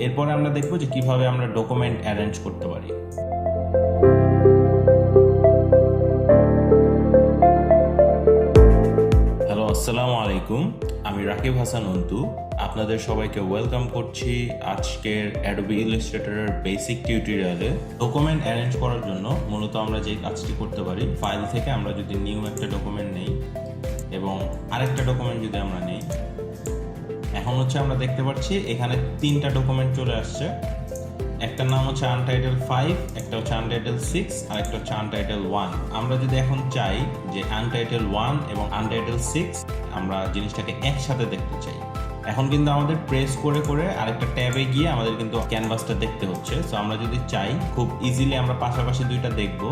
এরপরে আমরা দেখব যে কিভাবে আমরা ডকুমেন্ট অ্যারেঞ্জ করতে পারি। হ্যালো, আসসালামু আলাইকুম। আমি রাকিব হাসান অন্তু। আপনাদের সবাইকে ওয়েলকাম করছি আজকের অ্যাডোবি ইলাস্ট্রেটরের বেসিক টিউটোরিয়ালে। ডকুমেন্ট অ্যারেঞ্জ করার জন্য মূলত আমরা যে কাজটি করতে পারি, ফাইল থেকে আমরা যদি নিউ একটা ডকুমেন্ট নেই এবং আরেকটা ডকুমেন্ট যদি আমরা নেই, এখন আমরা দেখতে পাচ্ছি এখানে তিনটা ডকুমেন্ট চলে আসছে। একটার নাম হচ্ছে আনটাইটেল 5, একটা হচ্ছে আনটাইটেল 6 আর একটা হচ্ছে আনটাইটেল 1। আমরা যদি এখন চাই যে আনটাইটেল 1 এবং আনটাইটেল 6 আমরা জিনিসটাকে একসাথে দেখতে চাই, এখন কিন্তু আমাদের প্রেস করে করে আরেকটা ট্যাবে গিয়ে আমাদের কিন্তু ক্যানভাসটা দেখতে হচ্ছে। সো আমরা যদি চাই খুব ইজিলি আমরা পাশাপাশি দুইটা দেখব,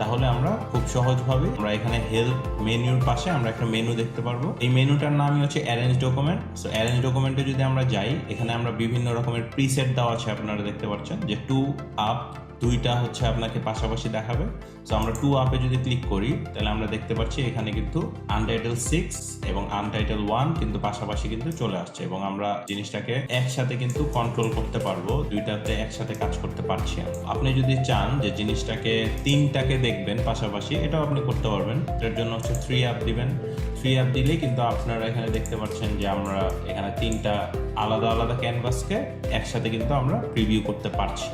তাহলে আমরা খুব সহজভাবে আমরা এখানে হেল্প মেনুর পাশে আমরা একটা মেনু দেখতে পারবো। এই মেনুটার নামই হচ্ছে অ্যারেঞ্জ ডকুমেন্ট। সো অ্যারেঞ্জ ডকুমেন্টে যদি আমরা যাই, এখানে আমরা বিভিন্ন রকমের প্রিসেট দেওয়া আছে, আপনারা দেখতে পাচ্ছেন যে 2 আপ দুইটা আপনাকে পাশাপাশি দেখাবে। সো আমরা 2 আপে যদি ক্লিক করি, তাহলে আমরা দেখতে পাচ্ছি এখানে কিন্তু আনটাইটেল 6 এবং আনটাইটেল 1 কিন্তু পাশাপাশি কিন্তু চলে আসছে এবং আমরা জিনিসটাকে একসাথে কিন্তু কন্ট্রোল করতে পারবো, দুইটাতে একসাথে কাজ করতে পারছি। আপনি যদি চান যে জিনিসটাকে তিনটাকে দেখবেন পাশাপাশি, এটাও আপনি করতে পারবেন। এটার জন্য 3 আপ দিবেন। 3 আপ দিলেই কিন্তু আপনারা এখানে দেখতে পাচ্ছেন যে আমরা এখানে তিনটা আলাদা আলাদা ক্যানভাসকে একসাথে কিন্তু আমরা প্রিভিউ করতে পারছি।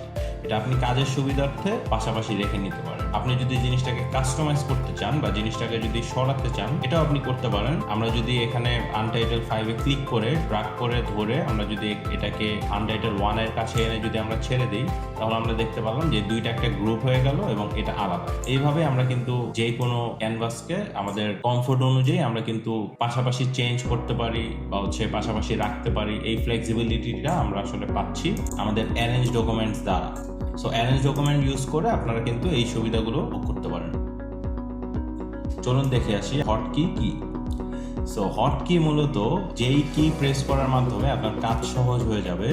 এটা আপনি কাজের সুবিধার্থে পাশাপাশি রেখে নিতে পারেন। আপনি যদি জিনিসটাকে কাস্টমাইজ করতে চান বা জিনিসটাকে যদি সরাতে চান, এটাও আপনি করতে পারেন। আমরা যদি এখানে আনটাইটেল 5-এ ক্লিক করে ড্র্যাগ করে ধরে আমরা যদি এটাকে আনটাইটেল 1-এর কাছে এনে যদি আমরা ছেড়ে দিই, তাহলে আমরা দেখতে পারলাম যে দুইটা একটা গ্রুপ হয়ে গেল এবং এটা আলাদা। এইভাবে আমরা কিন্তু যে কোনো ক্যানভাসকে আমাদের কমফোর্ট অনুযায়ী আমরা কিন্তু পাশাপাশি চেঞ্জ করতে পারি বা পাশাপাশি রাখতে পারি। এই ফ্লেক্সিবিলিটিটা আমরা আসলে পাচ্ছি আমাদের অ্যারেঞ্জ ডকুমেন্টস দ্বারা। সো অ্যারেঞ্জ ডকুমেন্ট ইউজ করে আপনারা কিন্তু এই সুবিধাগুলো করতে পারেন। চলুন দেখে আসি হটকি কি। সো হটকি মূলত যেই কি প্রেস করার মাধ্যমে আপনার কাজ সহজ হয়ে যাবে,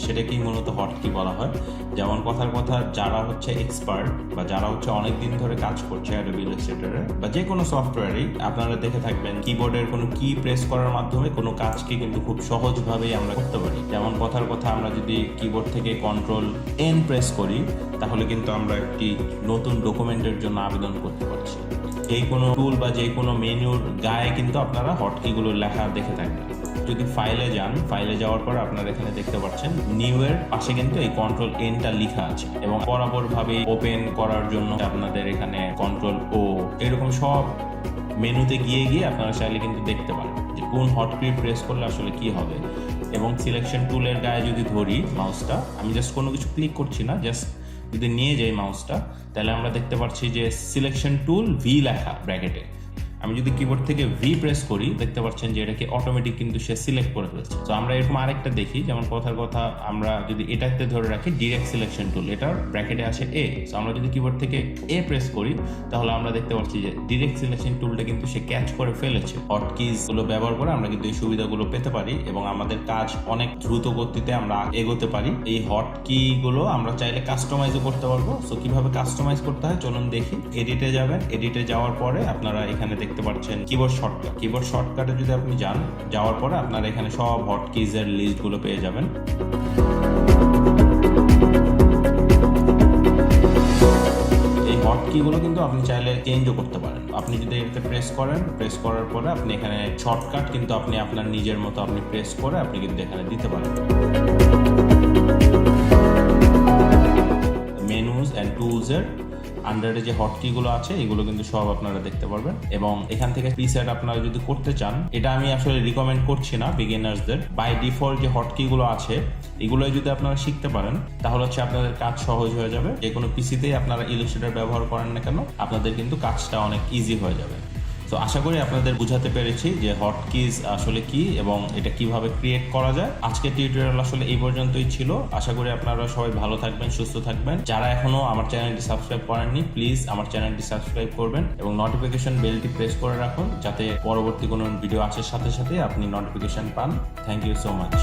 সেটাকেই মূলত হটকি বলা হয়। যেমন কথার কথা, যারা এক্সপার্ট বা যারা অনেক দিন ধরে কাজ করছে অ্যাডোবি ইলাস্ট্রেটরে বা যে কোনো সফটওয়্যারেই, আপনারা দেখে থাকবেন কিবোর্ডের কোনো কি প্রেস করার মাধ্যমে কোনো কাজকে কিন্তু খুব সহজভাবেই আমরা করতে পারি। যেমন কথার কথা, আমরা যদি কিবোর্ড থেকে Ctrl+N প্রেস করি, তাহলে কিন্তু আমরা একটি নতুন ডকুমেন্টের জন্য আবেদন করতে পারছি। এই কোনো টুল বা যে কোনো মেনুর গায়ে কিন্তু আপনারা হটকিগুলোর লেখা দেখে থাকবেন। যদি ফাইলে যান, ফাইলে যাওয়ার পর আপনারা এখানে দেখতে পাচ্ছেন নিউ এর পাশে কিন্তু এই Ctrl+N-টা লেখা আছে এবং বরাবরভাবে ওপেন করার জন্য আপনাদের এখানে Ctrl+O, এরকম সব মেনুতে গিয়ে গিয়ে আপনারা চাইলে কিন্তু দেখতে পারেন যে কোন হটকি প্রেস করলে আসলে কি হবে। এবং সিলেকশন টুলের গায়ে যদি ধরি মাউসটা, আমি জাস্ট কোনো কিছু ক্লিক করছি না, জাস্ট যদি নিয়ে যাই মাউসটা, তাহলে আমরা দেখতে পাচ্ছি যে সিলেকশন টুল ভি লেখা ব্র্যাকেটে। আমি যদি কিবোর্ড থেকে ভি প্রেস করি, দেখতে পাচ্ছেন যে এটাকে অটোমেটিক কিন্তু সে সিলেক্ট করে ফেলছে। তো আমরা এরকম আরেকটা দেখি, যেমন কথার কথা আমরা যদি এটাতে ধরে রাখি ডিরেক্ট সিলেকশন টুল, এটার ব্র্যাকেটে আসে এ। তো আমরা যদি কিবোর্ড থেকে এ প্রেস করি, তাহলে আমরা দেখতে পাচ্ছি যে ডিরেক্ট সিলেকশন টুলটা কিন্তু সে ক্যাচ করে ফেলেছে। হটকিজ গুলো ব্যবহার করে আমরা কিন্তু এই সুবিধাগুলো পেতে পারি এবং আমাদের কাজ অনেক দ্রুত গতিতে আমরা এগোতে পারি। এই হটকি গুলো আমরা চাইলে কাস্টমাইজও করতে পারবো। সো কিভাবে কাস্টমাইজ করতে হয় চলুন দেখি। এডিটে যাবেন, এডিটে যাওয়ার পরে আপনারা এখানে দেখতে পাচ্ছেন কিবোর্ড শর্টকাট। কিবোর্ড শর্টকাটে যদি আপনি যান, যাওয়ার পরে আপনারা এখানে সব হটকিজের লিস্টগুলো পেয়ে যাবেন। এই হটকিগুলো কিন্তু আপনি চাইলে চেঞ্জও করতে পারেন। আপনি যদি এটাতে প্রেস করেন, প্রেস করার পরে আপনি এখানে শর্টকাট কিন্তু আপনি আপনার নিজের মতো আপনি প্রেস করে আপনি কিন্তু এখানে দিতে পারেন। মেনুজ অ্যান্ড টুলসের আন্ডারে যে হটকিগুলো আছে, এগুলো কিন্তু সব আপনারা দেখতে পারবেন এবং এখান থেকে প্রিসেট আপনারা যদি করতে চান, এটা আমি আসলে রিকমেন্ড করছি না বিগিনার্সদের। বাই ডিফল্ট যে হটকিগুলো আছে, এগুলো যদি আপনারা শিখতে পারেন, তাহলে আপনাদের কাজ সহজ হয়ে যাবে। যে কোনো পিসিতেই আপনারা ইলাস্ট্রেটর ব্যবহার করেন না কেন, আপনাদের কিন্তু কাজটা অনেক ইজি হয়ে যাবে। তো আশা করি আপনাদের বুঝাতে পেরেছি যে হটকিজ আসলে কি এবং এটা কিভাবে ক্রিয়েট করা যায়। আজকের টিউটোরিয়াল আসলে এই পর্যন্তই ছিল। আশা করি আপনারা সবাই ভালো থাকবেন, সুস্থ থাকবেন। যারা এখনো আমার চ্যানেলটি সাবস্ক্রাইব করেননি, প্লিজ আমার চ্যানেলটি সাবস্ক্রাইব করবেন এবং নোটিফিকেশন বেলটি প্রেস করে রাখুন, যাতে পরবর্তী কোনো ভিডিও আসার সাথে সাথে আপনি নোটিফিকেশন পান। Thank you so much.